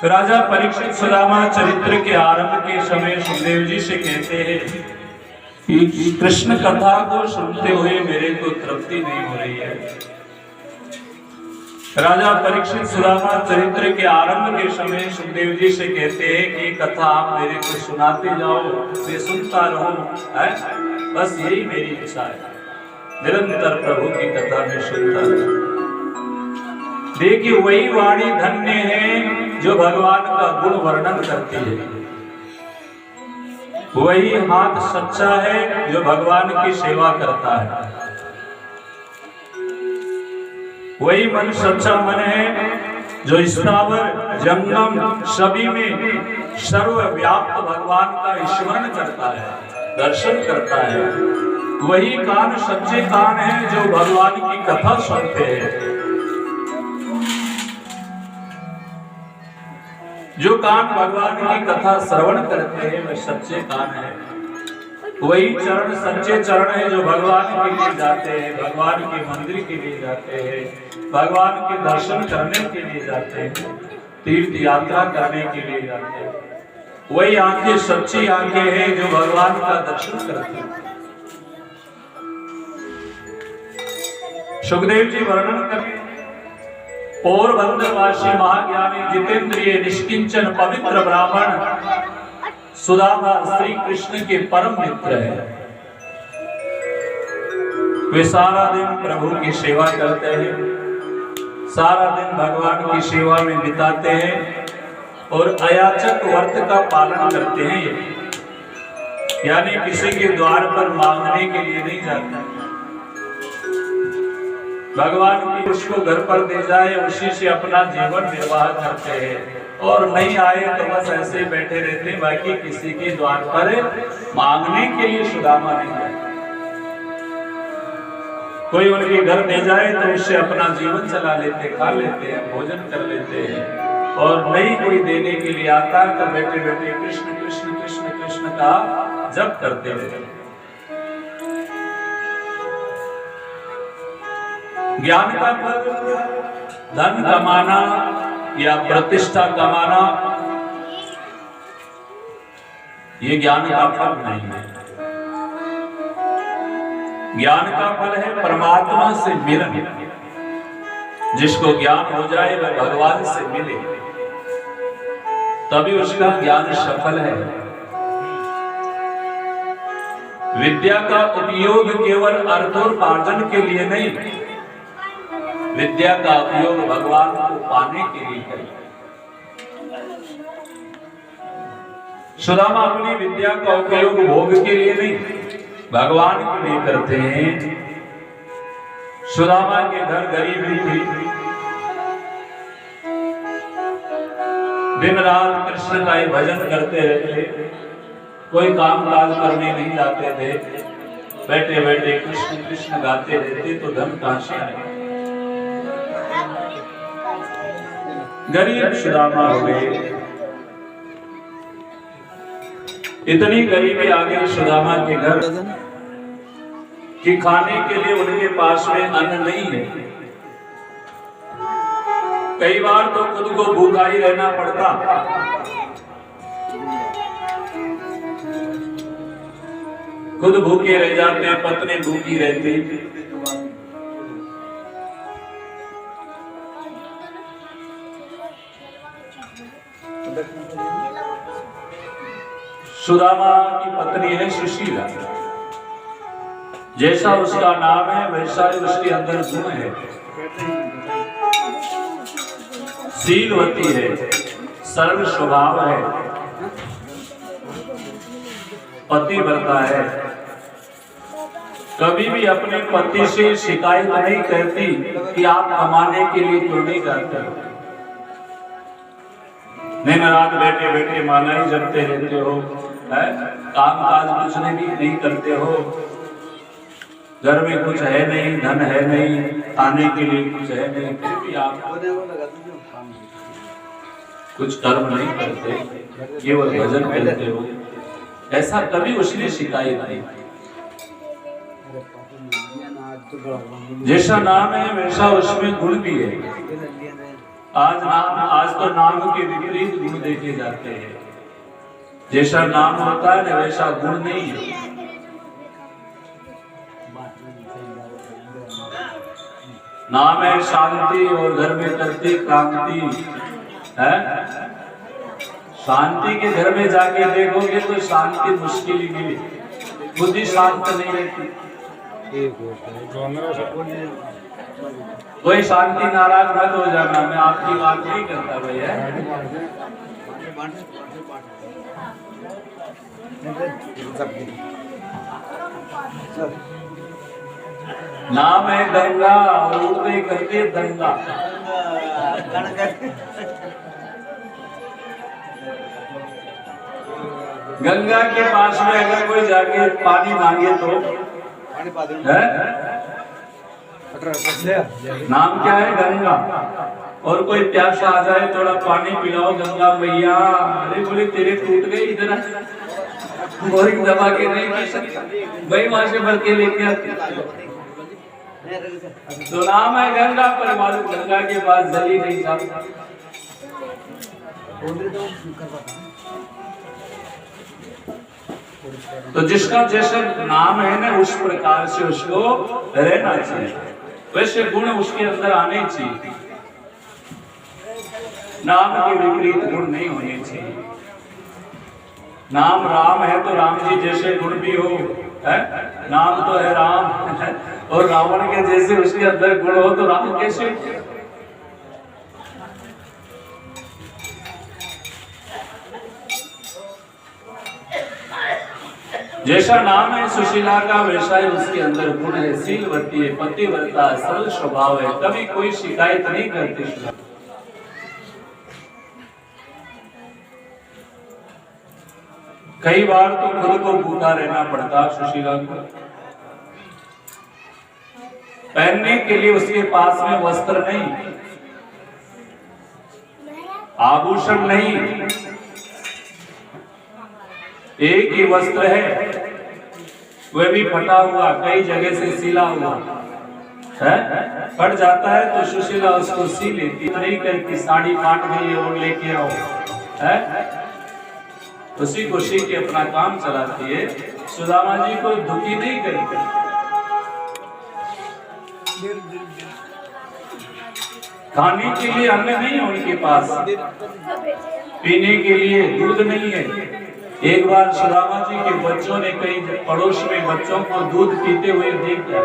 राजा परीक्षित सुदामा चरित्र के आरंभ के समय सुखदेव जी से कहते हैं कि कृष्ण कथा को सुनते हुए मेरे को तृप्ति नहीं हो रही है। राजा परीक्षित सुदामा चरित्र के आरंभ के समय सुखदेव जी से कहते हैं कि कथा आप मेरे को सुनाते जाओ, मैं सुनता रहूं, बस यही मेरी इच्छा है। निरंतर प्रभु की कथा में सुनता रहूं। देखिए वही वाणी धन्य है जो भगवान का गुण वर्णन करती है, वही हाथ सच्चा है जो भगवान की सेवा करता है, वही मन सच्चा मन है जो स्थावर जंगम सभी में सर्वव्याप्त भगवान का स्मरण करता है, दर्शन करता है। वही कान सच्चे कान है जो भगवान की कथा सुनते हैं। जो कान भगवान की कथा श्रवण करते हैं वे सच्चे कान है। वही चरण सच्चे चरण है जो भगवान के लिए जाते हैं, भगवान के मंदिर के लिए जाते हैं, भगवान के दर्शन करने के लिए जाते हैं, तीर्थ यात्रा करने के लिए जाते हैं। वही आंखें सच्ची आंखें हैं जो भगवान का दर्शन करते हैं। सुखदेव जी वर्णन करते पोरबंदरवासी महाज्ञानी जितेंद्रिय निष्किंचन पवित्र ब्राह्मण सुदामा श्री कृष्ण के परम मित्र है। वे सारा दिन प्रभु की सेवा करते हैं, सारा दिन भगवान की सेवा में बिताते हैं और अयाचक व्रत का पालन करते हैं। यानी किसी के द्वार पर मांगने के लिए नहीं जाते, भगवान की उसको घर पर दे जाए उसी से अपना जीवन निर्वाह करते हैं, और नहीं आए तो बस ऐसे बैठे रहते, बाकी किसी के द्वार पर मांगने के लिए सुदामा नहीं जाते। कोई उनके घर दे जाए तो उससे अपना जीवन चला लेते, खा लेते हैं, भोजन कर लेते हैं, और नहीं कोई देने के लिए आता तो बैठे बैठे कृष्ण कृष्ण कृष्ण कृष्ण का जप करते रहते। ज्ञान का फल धन कमाना या प्रतिष्ठा कमाना, ये ज्ञान का फल नहीं है। ज्ञान का फल है परमात्मा से मिलन। जिसको ज्ञान हो जाए वह भगवान से मिले, तभी उसका ज्ञान सफल है। विद्या का उपयोग केवल अर्थोपार्जन के लिए नहीं, विद्या का उपयोग भगवान को पाने के लिए करें। सुदामा अपनी विद्या का उपयोग भोग के लिए नहीं, भगवान के लिए करते हैं। सुदामा के घर गरीबी थी, दिन रात कृष्ण का ही भजन करते रहते, कोई काम काज करने नहीं जाते थे, बैठे बैठे कृष्ण कृष्ण गाते रहते, तो धन कहां से आए। गरीब सुदामा हो गए, इतनी गरीबी आ गई सुदामा के घर कि खाने के लिए उनके पास में अन्न नहीं है। कई बार तो खुद को भूखा ही रहना पड़ता। खुद भूखे रह जाते, पत्नी भूखी रहती। सुदामा की पत्नी है सुशीला, जैसा उसका नाम है वैसा ही उसके अंदर गुण है। शीलवती है, सरल स्वभाव है, पतिव्रता है, कभी भी अपने पति से शिकायत नहीं करती कि आप कमाने के लिए क्यों नहीं जाते। दिन रात बैठे बैठे माला ही जपते रहते हो, काम काज कुछ नहीं करते हो, घर में कुछ है नहीं, धन है नहीं, खाने के लिए कुछ है नहीं, फिर भी आप कुछ कर्म नहीं करते, केवल भजन करते हो। ऐसा कभी उसने शिकायत नहीं। जैसा नाम है वैसा उसमें गुण भी है। आज तो नाम के विपरीत गुण देखे जाते हैं। जैसा नाम होता है ना वैसा गुण नहीं है। नाम है शांति और घर में करती क्रांति है। शांति के घर में जाके देखोगे तो शांति मुश्किल ही मिली, बुद्धि शांत नहीं रहती। कोई शांति नाराज मत हो जाना, मैं आपकी बात नहीं करता भैया। नाम है गंगा और उड़ते करते दंगा। गंगा के पास में अगर कोई जाके पानी मांगे तो है? नाम क्या है? गंगा। और कोई प्यासा आ जाए थोड़ा पानी पिलाओ गंगा मैया, अरे बोले तेरे टूट गए इधर बोरिंग दबा के नहीं पी सकता भाई, वहां से भर के लेके आते। तो नाम है गंगा, पर मालूम गंगा के पास जल ही नहीं जाता। तो जिसका जैसा नाम है ना उस प्रकार से उसको रहना चाहिए, वैसे गुण उसके अंदर आने चाहिए। नाम के विपरीत गुण नहीं होने चाहिए। नाम राम है तो राम जी जैसे गुण भी हो है? नाम तो है राम और रावण के जैसे उसके अंदर गुण हो तो राम कैसे? जैसा नाम है सुशीला का वैसा ही उसके अंदर गुण है। शीलवती है, पतिव्रता, सरल स्वभाव है, कभी कोई शिकायत नहीं करती। कई बार तो खुद को भूखा रहना पड़ता सुशीला को। पहनने के लिए उसके पास में वस्त्र नहीं, आभूषण नहीं, एक ही वस्त्र है, वह भी फटा हुआ, कई जगह से सिला हुआ है। फट जाता है तो सुशीला उसको सी लेती, नहीं कहती साड़ी काट गई और लेके आओ है। उसी खुशी के अपना काम चलाती है। सुदामा जी को दुखी नहीं करती। खाने के लिए अन्न नहीं है उनके पास, पीने के लिए दूध नहीं है। एक बार सुदामा जी के बच्चों ने कई पड़ोस में बच्चों को दूध पीते हुए देखा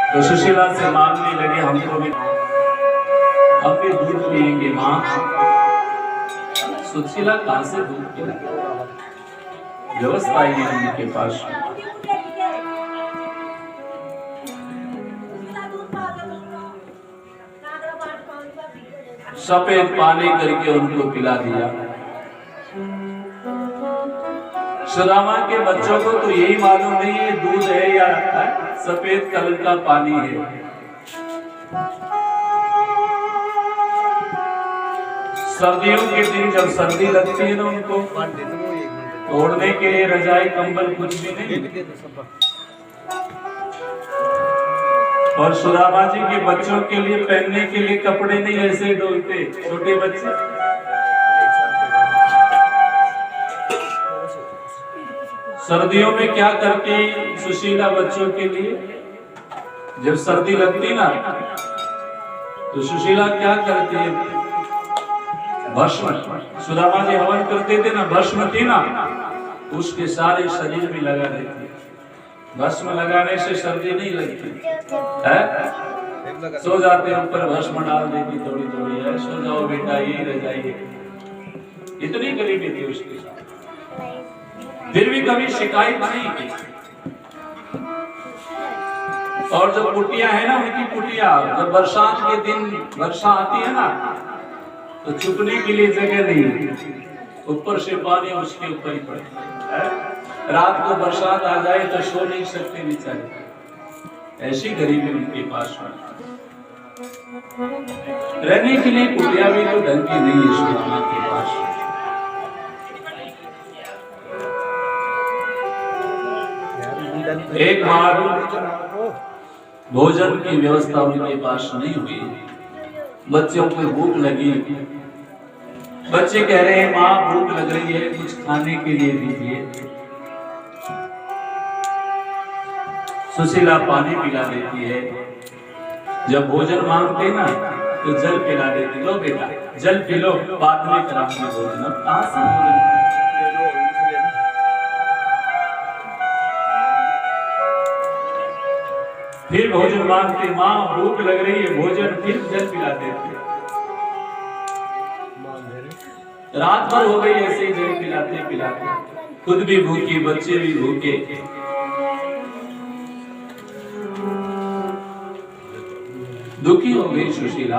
तो सुशीला से मांगने लगे, हमको भी हम भी दूध पिएंगे माँ। सुशीला कहां से दूध पिला? व्यवस्था ही नहीं उनके पास। सफेद पानी करके उनको पिला दिया। सुदामा के बच्चों को तो यही मालूम नहीं है दूध है या सफेद कलर का पानी है। सर्दियों के दिन जब सर्दी लगती है ना उनको ओढ़ने के लिए रजाई कंबल कुछ भी नहीं। और सुदामा जी के बच्चों के लिए पहनने के लिए कपड़े नहीं, ऐसे डोलते छोटे बच्चे। सर्दियों में क्या करती सुशीला बच्चों के लिए? जब सर्दी लगती ना तो सुशीला क्या करती है? भस्म, सुदामा जी हवन करते थे ना, भस्म थी ना, उसके सारे शरीर में लगा देती। भस्म लगाने से सर्दी नहीं लगती है। सो जाते ऊपर भस्म डाल देती थोड़ी थोड़ी है, सो जाओ बेटा यही रह जाइए। इतनी गरीबी थी उसके साथ, फिर भी कभी शिकायत नहीं की। और जो कुटिया है ना उनकी कुटिया, जब बरसात के दिन वर्षा आती है ना तो छुपने के लिए जगह नहीं, ऊपर से पानी उसके ऊपर ही पड़ता है। रात को बरसात आ जाए तो सो नहीं सकते बेचारे, ऐसी गरीबी उनके पास है। रहने के लिए कुटिया भी तो ढंग की नहीं है सुदामा के पास। एक बार भोजन की व्यवस्था उनके पास नहीं हुई बच्चों को भूख लगी, बच्चे कह रहे हैं माँ भूख लग रही है, कुछ खाने के लिए दीजिए। सुशीला पानी पिला देती है। जब भोजन मांगते ना तो जल पिला देती, लो बेटा जल पी लो, बाद में कराऊंगी भोजन। अब कहां से भोजन? फिर भोजन मांगते, माँ भूख लग रही है भोजन, फिर जल पिला देते। रात भर हो गई ऐसे ही जल पिलाते पिलाते, खुद भी भूखी, बच्चे भी भूखे। दुखी हो गई सुशीला।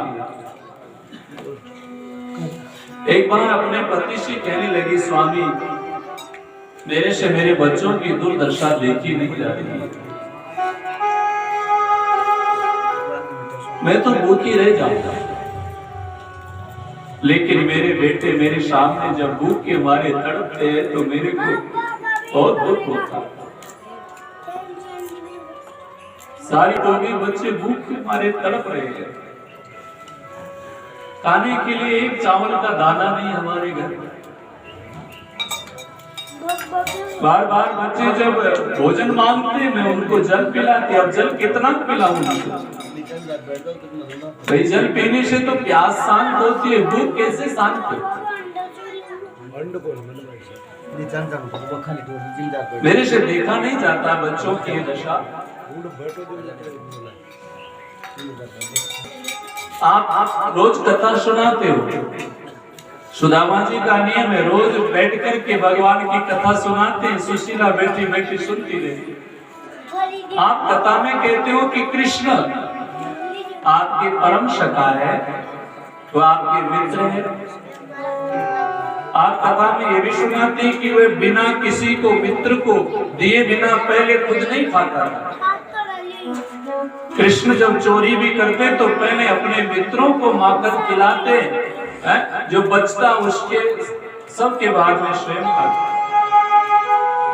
एक बार अपने पति से कहने लगी, स्वामी मेरे से मेरे बच्चों की दुर्दशा देखी नहीं जा रही है, मैं तो भूखी रह जाऊंगा, लेकिन मेरे बेटे मेरे सामने जब भूख के मारे तड़पते हैं तो मेरे को बहुत दुख होता है। सारी टोली बच्चे भूख के मारे तड़प रहे हैं, खाने के लिए एक चावल का दाना नहीं हमारे घर। बार बार बच्चे जब भोजन मांगते मैं उनको जल पिलाती, अब जल कितना पिलाऊंगी? भाई जल पीने से तो प्यास शांत होती है, भूख कैसे शांत हो? मेरे से देखा नहीं जाता बच्चों की दशा। आप रोज कथा सुनाते हो, सुदामा जी का नियम है, रोज बैठ कर के भगवान की कथा सुनाते हैं। सुशीला बैठी बैठी सुनती रहती। आप कथा में कहते हो कि कृष्ण आपके परम सखा है, वो आपके मित्र है। आप कथा में ये भी सुनाते हैं कि वे बिना किसी को मित्र को दिए बिना पहले खुद नहीं खाता था। कृष्ण जब चोरी भी करते तो पहले अपने मित्रों को माकर खिलाते हैं, जो बचता उसके सबके बाद में स्वयं खाते।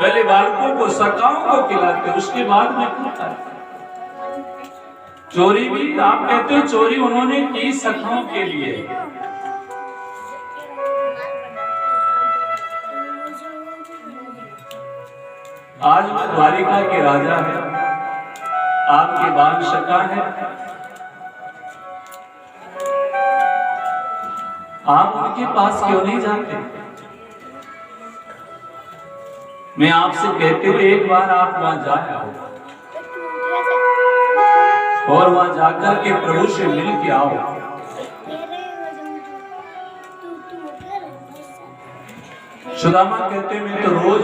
पहले बालकों को सखाओं को खिलाते, उसके बाद में खुद खाते। चोरी भी आप कहते हो चोरी उन्होंने की सखाओं के लिए। आज वो द्वारिका के राजा है, आपके बाल सखा है, आप उनके पास क्यों नहीं जाते? मैं आपसे कहते हुए एक बार आप वहां जाए आओ और वहां जाकर के प्रभु से मिल के आओ। सुदामा कहते मैं तो रोज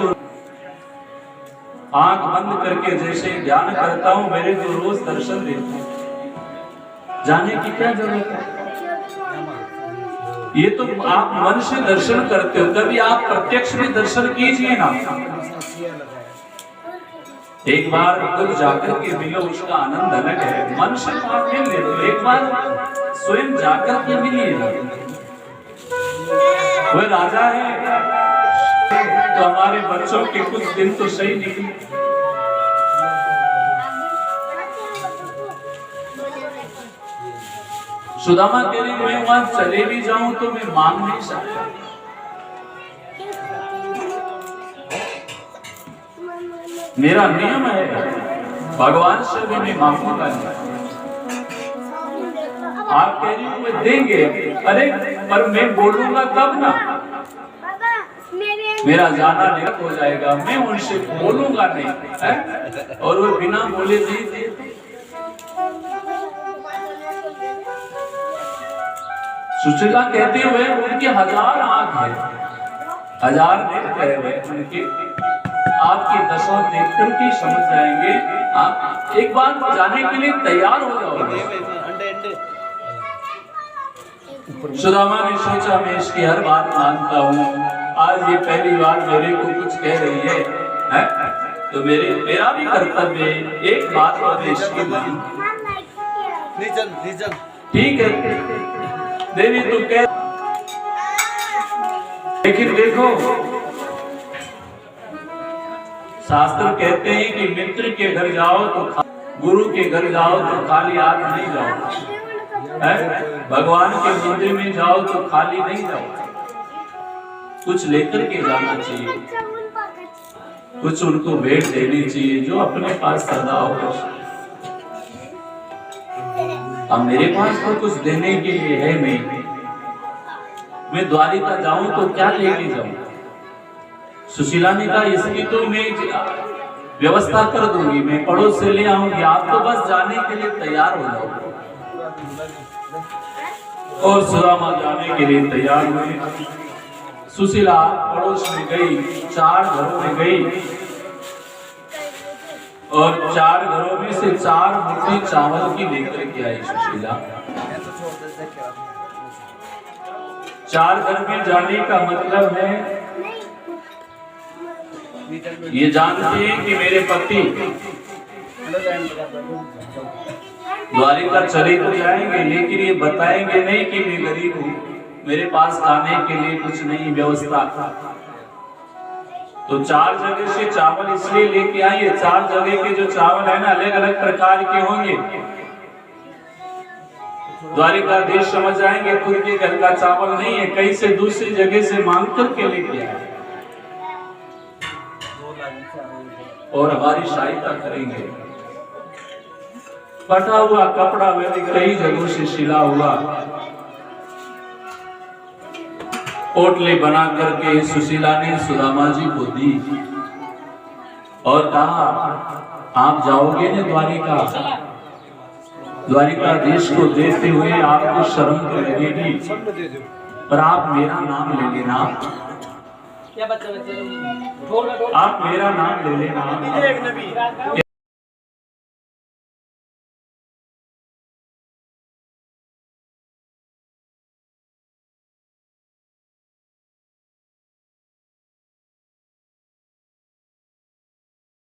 आंख बंद करके जैसे ध्यान करता हूं, मेरे को रोज दर्शन देते हैं, जाने की क्या जरूरत है? ये तो आप मन से दर्शन करते हो, कभी आप प्रत्यक्ष में दर्शन कीजिए ना। एक बार खुद जाकर के मिलो, उसका आनंद अलग है। मन से तो आप मिल लेते, एक बार स्वयं जाकर के मिलिए। वह राजा है तो हमारे बच्चों के कुछ दिन तो सही निकले। सुदामा कह रही मैं वहां चले भी जाऊं तो मैं मांग नहीं सकता। मेरा नियम है भगवान से भी मैं मांगूंगा नहीं। आप कह रही हो देंगे, अरे पर मैं बोलूंगा तब ना, मेरा जाना निरत हो जाएगा। मैं उनसे बोलूंगा नहीं है? और वो बिना बोले नहीं देते। सुशीला कहते हुए उनके 1000 आंख है, 1000 नेत्र हुए उनके। आपकी दशा देखकर के समझ जाएंगे। आप एक बार जाने के लिए तैयार हो जाओगे। सुदामा ने सोचा मैं इसकी हर बात मानता हूँ, आज ये पहली बार मेरे को कुछ कह रही है? तो मेरा भी कर्तव्य एक बात आदेश की मान। ठीक है देवी तू कह, लेकिन देखो शास्त्र कहते हैं कि मित्र के घर जाओ तो गुरु के घर जाओ तो खाली हाथ नहीं जाओ। भगवान के मंदिर में जाओ तो खाली नहीं जाओ, कुछ लेकर के जाना चाहिए, कुछ उनको भेंट देनी चाहिए जो अपने पास सदा हो। अब मेरे पास तो कुछ देने के लिए है नहीं, मैं द्वारिका जाऊं तो क्या लेके जाऊं? सुशीला ने कहा इसकी तो मैं व्यवस्था कर दूंगी, मैं पड़ोस से ले आऊंगी, आप तो बस जाने के लिए तैयार हो जाओ। और सुदामा जाने के लिए तैयार हुए। सुशीला पड़ोस में गई, 4 घरों में गई और 4 घरों में से 4 मुट्ठी चावल की लेकर के आई सुशीला। 4 घर में जाने का मतलब है ये जानते हैं कि मेरे पति द्वारिका चले तो जाएंगे, लेकिन ये बताएंगे नहीं कि मैं गरीब हूँ, मेरे पास खाने के लिए कुछ नहीं व्यवस्था। तो 4 जगह से चावल इसलिए लेके आइए, 4 जगह के जो चावल है ना अलग अलग प्रकार के होंगे। द्वारिका देश समझ आएंगे, खुद के घर का चावल नहीं है, कहीं से दूसरी जगह से मांग करके लेके आए और हमारी सहायता करेंगे। फटा हुआ कपड़ा में कई जगहों से सिला हुआ पोटली बना करके सुशीला ने सुदामा जी को दी और कहा आप जाओगे ना द्वारिका, द्वारिका देश को देते हुए आपको शर्म तो लगेगी, पर आप मेरा नाम ले लेना, आप मेरा नाम ले लेना।